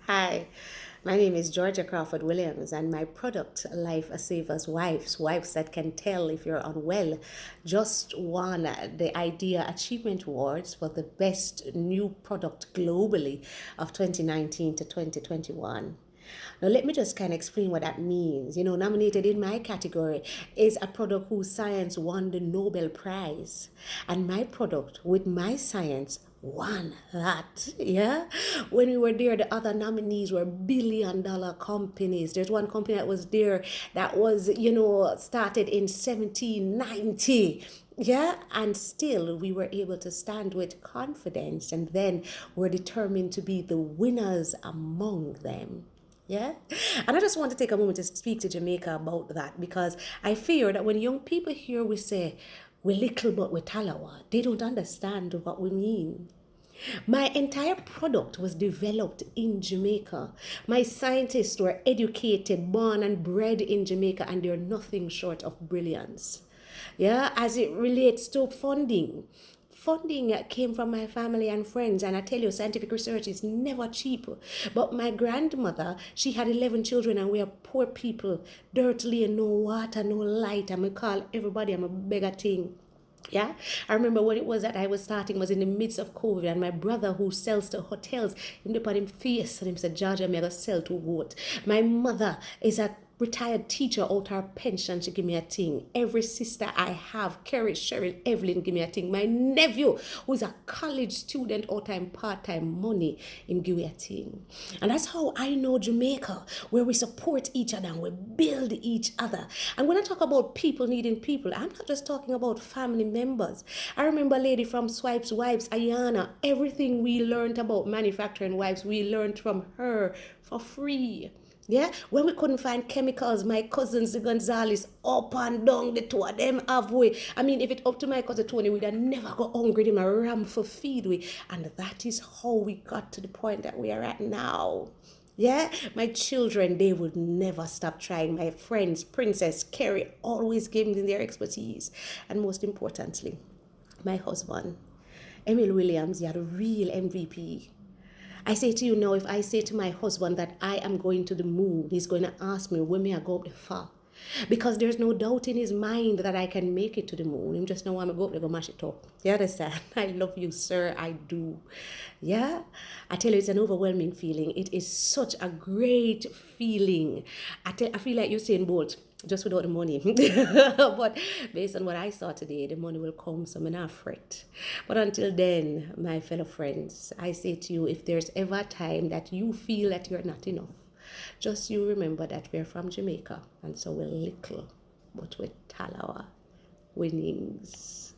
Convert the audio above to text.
Hi, my name is Georgia Crawford Williams, and my product, LifeSavers Wipes, wipes that can tell if you're unwell, just won the Idea Achievement Awards for the best new product globally of 2019 to 2021. Now, let me just kind of explain what that means. Nominated in my category is a product whose science won the Nobel Prize. And my product, with my science, won that. Yeah. When we were there, the other nominees were billion-dollar companies. There's one company that was there that was, started in 1790. Yeah, and still we were able to stand with confidence, and then we're determined to be the winners among them. Yeah. And I just want to take a moment to speak to Jamaica about that, because I fear that when young people hear we say, we little but we talawa, they don't understand what we mean. My entire product was developed in Jamaica. My scientists were educated, born and bred in Jamaica, and they're nothing short of brilliance. Yeah, as it relates to funding. Funding came from my family and friends, and I tell you, scientific research is never cheap. But my grandmother, she had 11 children, and we are poor people, dirtily, and no water, no light. And I call everybody, I'm a beggar thing. Yeah, I remember when it was that I was starting was in the midst of COVID, and my brother who sells to hotels, him look at him face and him said, Georgia, me I go sell to what? My mother is a retired teacher out her pension, she give me a thing. Every sister I have, Kerry, Cheryl, Evelyn, give me a thing. My nephew, who is a college student out time part-time money, him give me a thing. And that's how I know Jamaica, where we support each other and we build each other. And when I talk about people needing people, I'm not just talking about family members. I remember a lady from Swipes Wipes, Ayana, everything we learned about manufacturing wipes, we learned from her for free. Yeah, when we couldn't find chemicals, my cousins, the Gonzales, up and down the two of them halfway. I mean, if it up to my cousin Tony, we'd have never got hungry, them a ram for feed we. And that is how we got to the point that we are at now. Yeah, my children, they would never stop trying. My friends, Princess, Kerry, always gave me their expertise. And most importantly, my husband, Emil Williams, he had a real MVP. I say to you now, if I say to my husband that I am going to the moon, he's going to ask me when may I go up the far. Because there's no doubt in his mind that I can make it to the moon. Him just know I'm going to go up there, go mash it up. You understand? I love you, sir. I do. Yeah? I tell you, it's an overwhelming feeling. It is such a great feeling. I feel like Usain Bolt, just without the money. But based on what I saw today, the money will come, so I'm not fret. But until then, my fellow friends, I say to you, if there's ever a time that you feel that you're not enough, just you remember that we're from Jamaica, and so we're little, but with Talawa winnings.